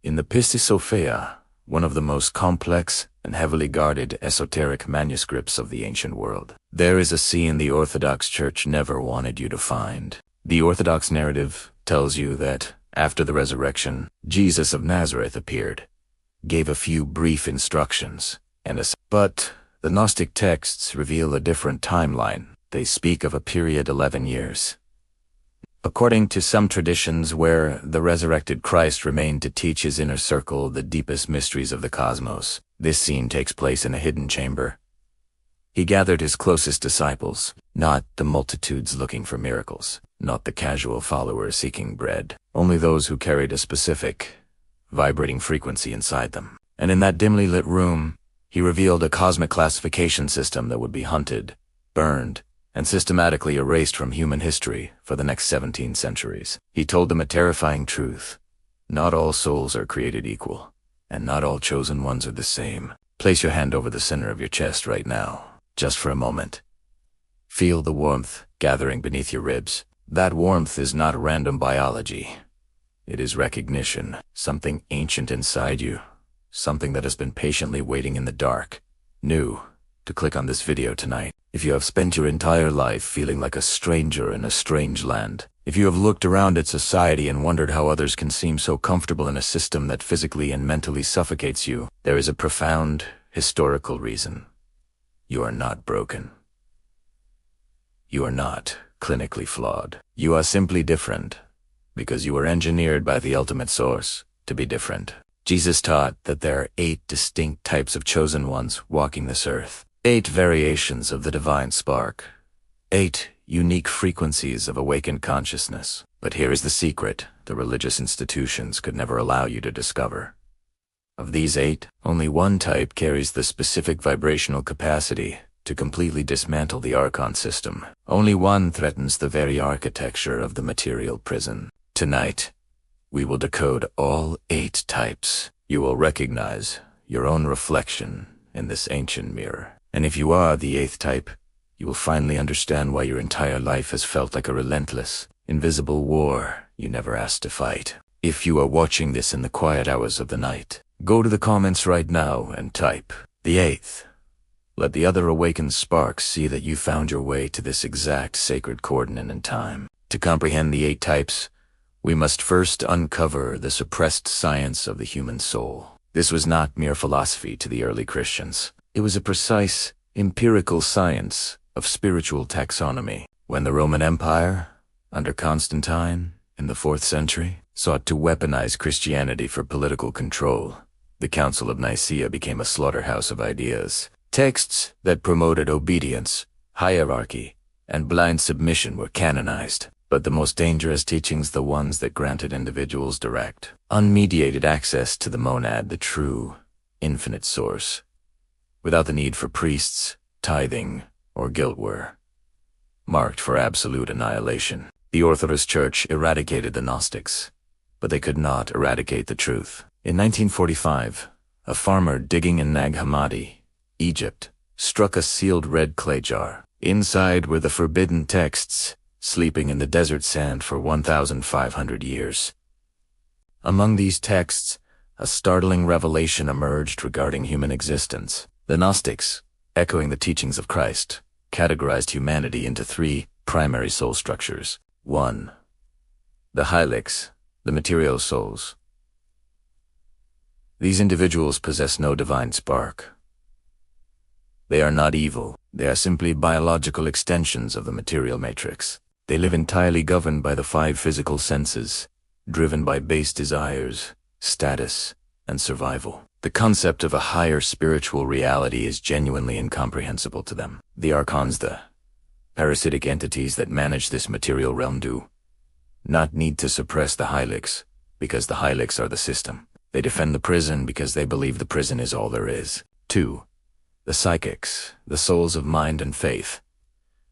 In the Pistis Sophia, one of the most complex and heavily guarded esoteric manuscripts of the ancient world, there is a scene the Orthodox Church never wanted you to find. The Orthodox narrative tells you that, after the resurrection, Jesus of Nazareth appeared, gave a few brief instructions, but the Gnostic texts reveal a different timeline. They speak of a period 11 years. According to some traditions, where the resurrected Christ remained to teach his inner circle the deepest mysteries of the cosmos, this scene takes place in a hidden chamber. He gathered his closest disciples, not the multitudes looking for miracles, not the casual followers seeking bread, only those who carried a specific, vibrating frequency inside them. And in that dimly lit room, he revealed a cosmic classification system that would be hunted, burned, and systematically erased from human history for the next 17 centuries. He told them a terrifying truth. Not all souls are created equal, and not all chosen ones are the same. Place your hand over the center of your chest right now, just for a moment. Feel the warmth gathering beneath your ribs. That warmth is not random biology. It is recognition, something ancient inside you, something that has been patiently waiting in the dark, new, to click on this video tonight. If you have spent your entire life feeling like a stranger in a strange land, if you have looked around at society and wondered how others can seem so comfortable in a system that physically and mentally suffocates you, there is a profound, historical reason. You are not broken. You are not clinically flawed. You are simply different, because you were engineered by the ultimate source to be different. Jesus taught that there are 8 distinct types of chosen ones walking this earth. 8 variations of the divine spark. 8 unique frequencies of awakened consciousness. But here is the secret the religious institutions could never allow you to discover. Of these 8, only one type carries the specific vibrational capacity to completely dismantle the Archon system. Only one threatens the very architecture of the material prison. Tonight, we will decode all 8 types. You will recognize your own reflection in this ancient mirror. And if you are the 8th type, you will finally understand why your entire life has felt like a relentless, invisible war you never asked to fight. If you are watching this in the quiet hours of the night, go to the comments right now and type the 8th. Let the other awakened sparks see that you found your way to this exact sacred coordinate in time. To comprehend the 8 types, we must first uncover the suppressed science of the human soul. This was not mere philosophy to the early Christians. It was a precise, empirical science of spiritual taxonomy. When the Roman Empire, under Constantine, in the 4th century, sought to weaponize Christianity for political control, the Council of Nicaea became a slaughterhouse of ideas. Texts that promoted obedience, hierarchy, and blind submission were canonized. But the most dangerous teachings, the ones that granted individuals direct, unmediated access to the monad, the true, infinite source, without the need for priests, tithing, or guilt, were marked for absolute annihilation. The Orthodox Church eradicated the Gnostics, but they could not eradicate the truth. In 1945, a farmer digging in Nag Hammadi, Egypt, struck a sealed red clay jar. Inside were the forbidden texts, sleeping in the desert sand for 1,500 years. Among these texts, a startling revelation emerged regarding human existence. The Gnostics, echoing the teachings of Christ, categorized humanity into 3 primary soul structures. 1. The Hylics, the material souls. These individuals possess no divine spark. They are not evil. They are simply biological extensions of the material matrix. They live entirely governed by the 5 physical senses, driven by base desires, status, and survival. The concept of a higher spiritual reality is genuinely incomprehensible to them. The Archons, the parasitic entities that manage this material realm, do not need to suppress the Hylics, because the Hylics are the system. They defend the prison because they believe the prison is all there is. 2. The psychics, the souls of mind and faith.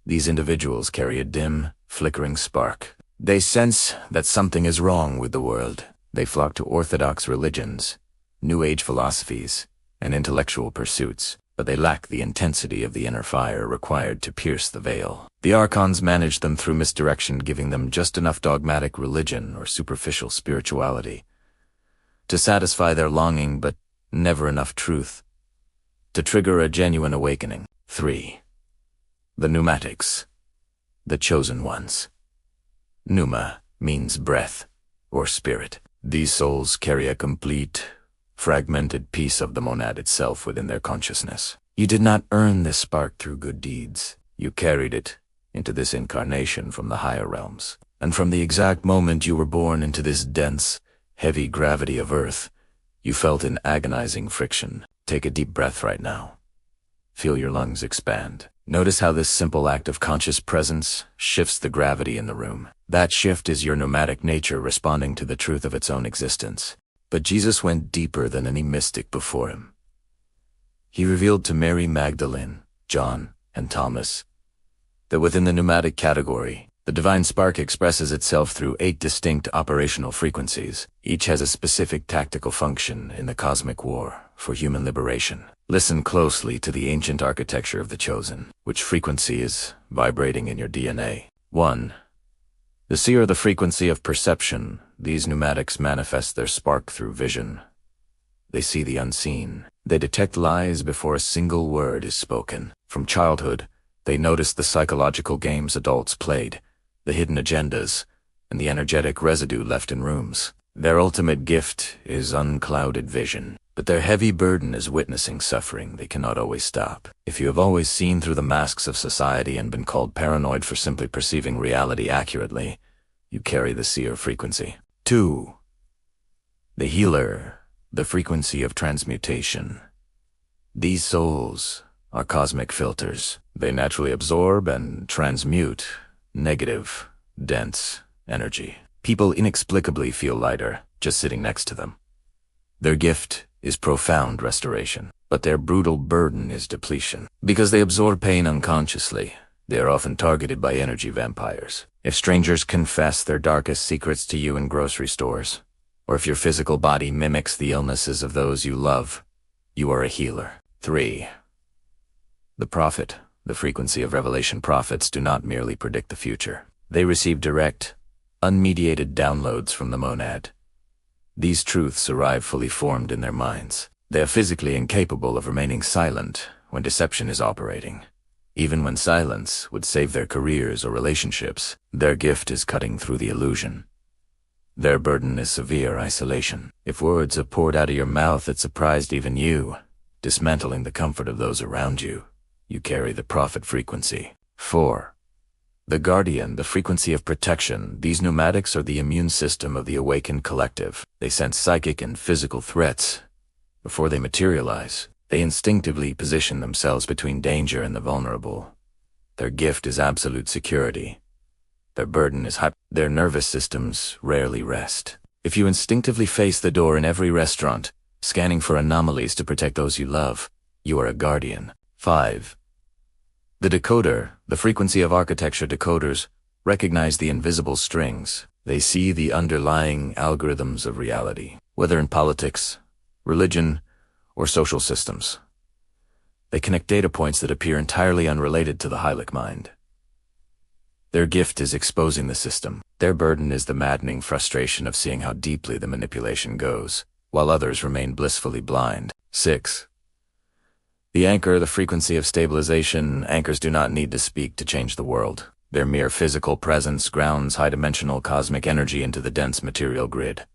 These individuals carry a dim, flickering spark. They sense that something is wrong with the world. They flock to orthodox religions, New Age philosophies, and intellectual pursuits, but they lack the intensity of the inner fire required to pierce the veil. The Archons manage them through misdirection, giving them just enough dogmatic religion or superficial spirituality, to satisfy their longing but never enough truth, to trigger a genuine awakening. 3. The Pneumatics, the chosen ones. Pneuma means breath or spirit. These souls carry a complete, fragmented piece of the monad itself within their consciousness. You did not earn this spark through good deeds. You carried it into this incarnation from the higher realms. And from the exact moment you were born into this dense, heavy gravity of Earth, you felt an agonizing friction. Take a deep breath right now. Feel your lungs expand. Notice how this simple act of conscious presence shifts the gravity in the room. That shift is your pneumatic nature responding to the truth of its own existence. But Jesus went deeper than any mystic before him. He revealed to Mary Magdalene, John, and Thomas that within the pneumatic category, the divine spark expresses itself through 8 distinct operational frequencies. Each has a specific tactical function in the cosmic war for human liberation. Listen closely to the ancient architecture of the chosen, which frequency is vibrating in your DNA. 1. The seer, the frequency of perception. These pneumatics manifest their spark through vision. They see the unseen. They detect lies before a single word is spoken. From childhood, they notice the psychological games adults played, the hidden agendas, and the energetic residue left in rooms. Their ultimate gift is unclouded vision, but their heavy burden is witnessing suffering they cannot always stop. If you have always seen through the masks of society and been called paranoid for simply perceiving reality accurately, you carry the seer frequency. 2. The healer, the frequency of transmutation. These souls are cosmic filters. They naturally absorb and transmute negative, dense energy. People inexplicably feel lighter just sitting next to them. Their gift is profound restoration, but their brutal burden is depletion. Because they absorb pain unconsciously, they are often targeted by energy vampires. If strangers confess their darkest secrets to you in grocery stores, or if your physical body mimics the illnesses of those you love, you are a healer. 3. The prophet, the frequency of revelation. Prophets do not merely predict the future. They receive direct, unmediated downloads from the monad. These truths arrive fully formed in their minds. They are physically incapable of remaining silent when deception is operating. Even when silence would save their careers or relationships, their gift is cutting through the illusion. Their burden is severe isolation. If words are poured out of your mouth that surprised even you, dismantling the comfort of those around you, you carry the prophet frequency. 4. The guardian, the frequency of protection. These pneumatics are the immune system of the awakened collective. They sense psychic and physical threats before they materialize. They instinctively position themselves between danger and the vulnerable. Their gift is absolute security. Their burden is Their nervous systems rarely rest. If you instinctively face the door in every restaurant, scanning for anomalies to protect those you love, you are a guardian. 5. The decoder, the frequency of architecture. Decoders recognize the invisible strings. They see the underlying algorithms of reality, whether in politics, religion, or social systems. They connect data points that appear entirely unrelated to the Hylic mind. Their gift is exposing the system. Their burden is the maddening frustration of seeing how deeply the manipulation goes, while others remain blissfully blind. 6. The anchor, the frequency of stabilization. Anchors do not need to speak to change the world. Their mere physical presence grounds high-dimensional cosmic energy into the dense material grid.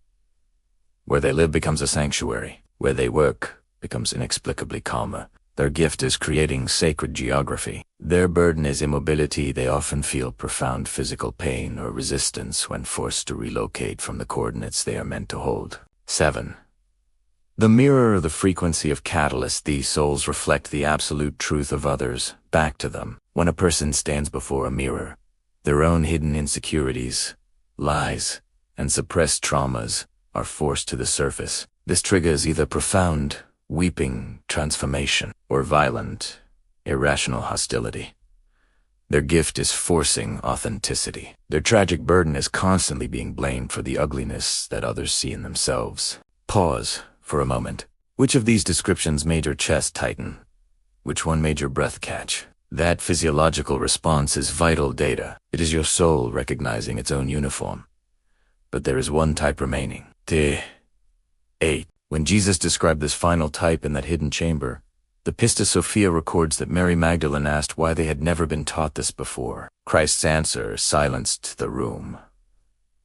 Where they live becomes a sanctuary. Where they work becomes inexplicably calmer. Their gift is creating sacred geography. Their burden is immobility. They often feel profound physical pain or resistance when forced to relocate from the coordinates they are meant to hold. 7. The mirror, the frequency of catalyst. These souls reflect the absolute truth of others back to them. When a person stands before a mirror, their own hidden insecurities, lies, and suppressed traumas are forced to the surface. This triggers either profound, weeping transformation or violent, irrational hostility. Their gift is forcing authenticity. Their tragic burden is constantly being blamed for the ugliness that others see in themselves. Pause for a moment. Which of these descriptions made your chest tighten? Which one made your breath catch? That physiological response is vital data. It is your soul recognizing its own uniform. But there is one type remaining. The 8. When Jesus described this final type in that hidden chamber, the Pistis Sophia records that Mary Magdalene asked why they had never been taught this before. Christ's answer silenced the room.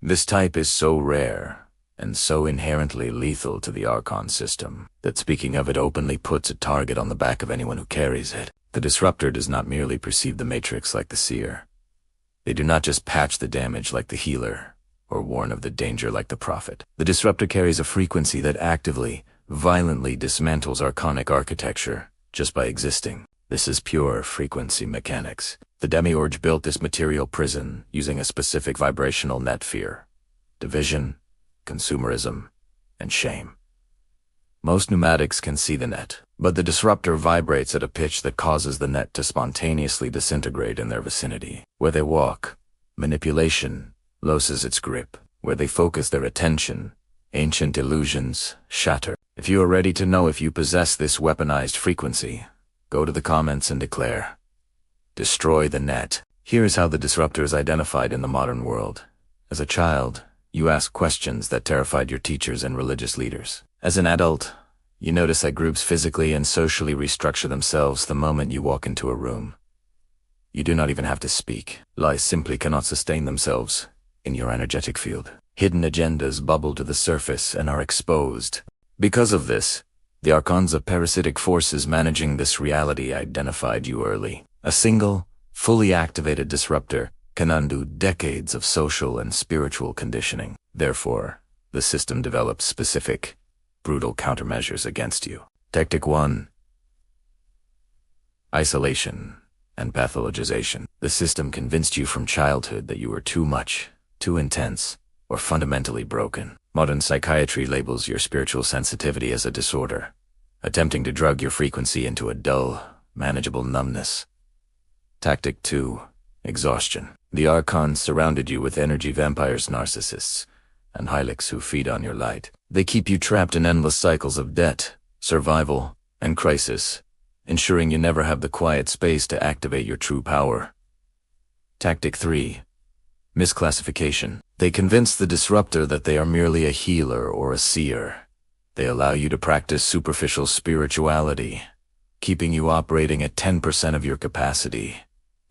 This type is so rare and so inherently lethal to the Archon system that speaking of it openly puts a target on the back of anyone who carries it. The Disruptor does not merely perceive the Matrix like the Seer. They do not just patch the damage like the Healer, or warn of the danger like the Prophet. The Disruptor carries a frequency that actively, violently dismantles Archonic architecture just by existing. This is pure frequency mechanics. The Demiurge built this material prison using a specific vibrational net: fear, division, consumerism, and shame. Most pneumatics can see the net, but the Disruptor vibrates at a pitch that causes the net to spontaneously disintegrate in their vicinity. Where they walk, manipulation loses its grip. Where they focus their attention, ancient illusions shatter. If you are ready to know if you possess this weaponized frequency, go to the comments and declare, "Destroy the net." Here is how the Disruptor is identified in the modern world. As a child, you ask questions that terrified your teachers and religious leaders. As an adult, you notice that groups physically and socially restructure themselves the moment you walk into a room. You do not even have to speak. Lies simply cannot sustain themselves in your energetic field. Hidden agendas bubble to the surface and are exposed. Because of this, the Archons of parasitic forces managing this reality identified you early. A single, fully activated Disruptor can undo decades of social and spiritual conditioning. Therefore, the system develops specific, brutal countermeasures against you. Tactic 1. Isolation and pathologization. The system convinced you from childhood that you were too much, too intense, or fundamentally broken. Modern psychiatry labels your spiritual sensitivity as a disorder, attempting to drug your frequency into a dull, manageable numbness. Tactic 2. Exhaustion. The Archons surrounded you with energy vampires, narcissists, and Hylics who feed on your light. They keep you trapped in endless cycles of debt, survival, and crisis, ensuring you never have the quiet space to activate your true power. Tactic 3. Misclassification. They convince the Disruptor that they are merely a healer or a seer. They allow you to practice superficial spirituality, keeping you operating at 10% of your capacity,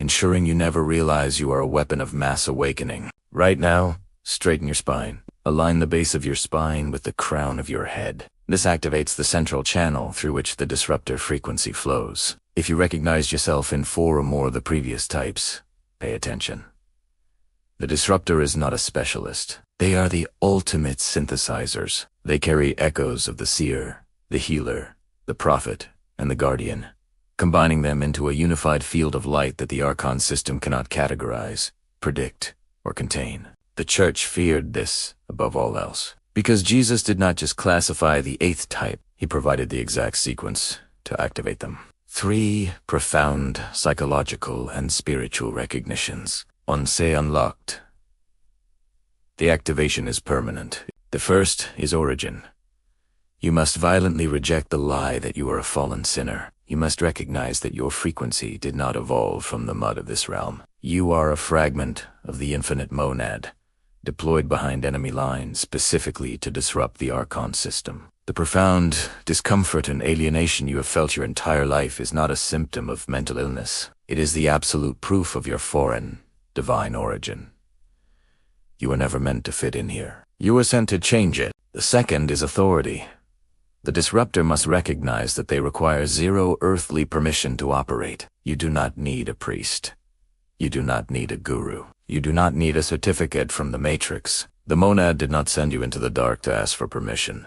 ensuring you never realize you are a weapon of mass awakening. Right now, straighten your spine. Align the base of your spine with the crown of your head. This activates the central channel through which the Disruptor frequency flows. If you recognize yourself in 4 or more of the previous types, pay attention. The Disruptor is not a specialist. They are the ultimate synthesizers. They carry echoes of the Seer, the Healer, the Prophet, and the Guardian, combining them into a unified field of light that the Archon system cannot categorize, predict, or contain. The Church feared this above all else. Because Jesus did not just classify the 8th type, he provided the exact sequence to activate them. 3 profound psychological and spiritual recognitions. Once unlocked. The activation is permanent. The first is origin. You must violently reject the lie that you are a fallen sinner. You must recognize that your frequency did not evolve from the mud of this realm. You are a fragment of the infinite monad, deployed behind enemy lines specifically to disrupt the Archon system. The profound discomfort and alienation you have felt your entire life is not a symptom of mental illness. It is the absolute proof of your foreign, divine origin. You were never meant to fit in here. You were sent to change it. The second is authority. The Disruptor must recognize that they require 0 earthly permission to operate. You do not need a priest. You do not need a guru. You do not need a certificate from the Matrix. The monad did not send you into the dark to ask for permission.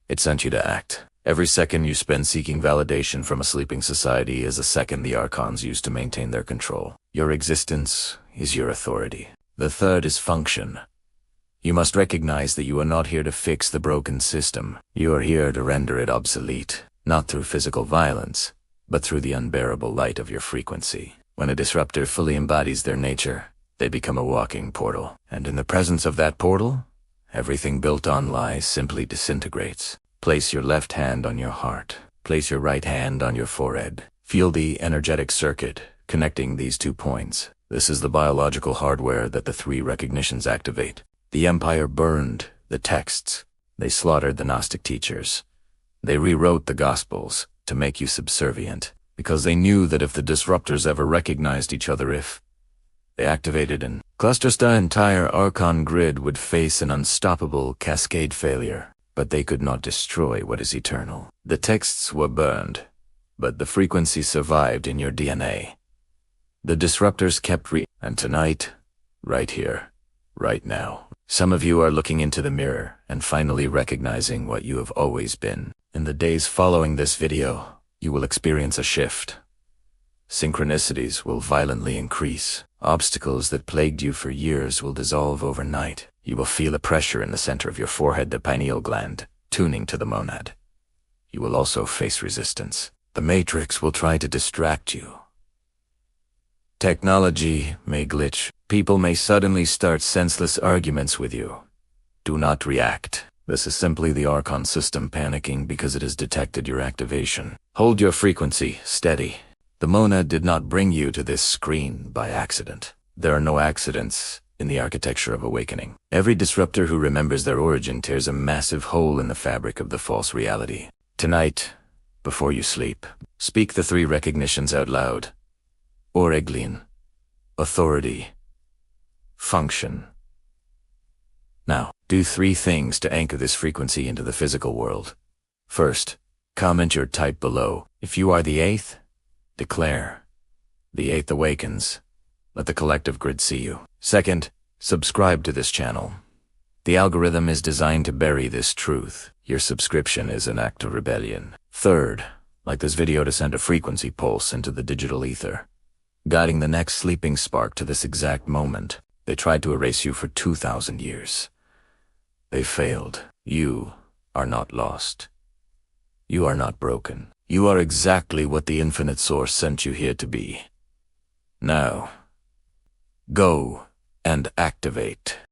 It sent you to act. Every second you spend seeking validation from a sleeping society is a second the Archons use to maintain their control. Your existence is your authority. The third is function. You must recognize that you are not here to fix the broken system. You are here to render it obsolete, not through physical violence, but through the unbearable light of your frequency. When a Disruptor fully embodies their nature, they become a walking portal. And in the presence of that portal, everything built on lies simply disintegrates. Place your left hand on your heart. Place your right hand on your forehead. Feel the energetic circuit connecting these 2 points. This is the biological hardware that the 3 recognitions activate. The Empire burned the texts, They slaughtered the Gnostic teachers. They rewrote the Gospels to make you subservient, because they knew that if the Disruptors ever recognized each other, if they activated and clusters, the entire Archon grid would face an unstoppable cascade failure. But they could not destroy what is eternal. The texts were burned, but the frequency survived in your DNA. The Disruptors kept and tonight, right here, right now, some of you are looking into the mirror and finally recognizing what you have always been. In the days following this video, you will experience a shift. Synchronicities will violently increase. Obstacles that plagued you for years will dissolve overnight. You will feel a pressure in the center of your forehead, the pineal gland, tuning to the monad. You will also face resistance. The Matrix will try to distract you. Technology may glitch. People may suddenly start senseless arguments with you. Do not react. This is simply the Archon system panicking because it has detected your activation. Hold your frequency steady. The monad did not bring you to this screen by accident. There are no accidents in the architecture of awakening. Every disruptor who remembers their origin tears a massive hole in the fabric of the false reality. Tonight, before you sleep, speak the 3 recognitions out loud. Oreglin, authority, function. Now, do 3 things to anchor this frequency into the physical world. First, comment your type below. If you are the 8th, declare. The 8th awakens. Let the collective grid see you. Second, subscribe to this channel. The algorithm is designed to bury this truth. Your subscription is an act of rebellion. Third, like this video to send a frequency pulse into the digital ether, guiding the next sleeping spark to this exact moment. They tried to erase you for 2,000 years. They failed. You are not lost. You are not broken. You are exactly what the infinite source sent you here to be. Now, go and activate.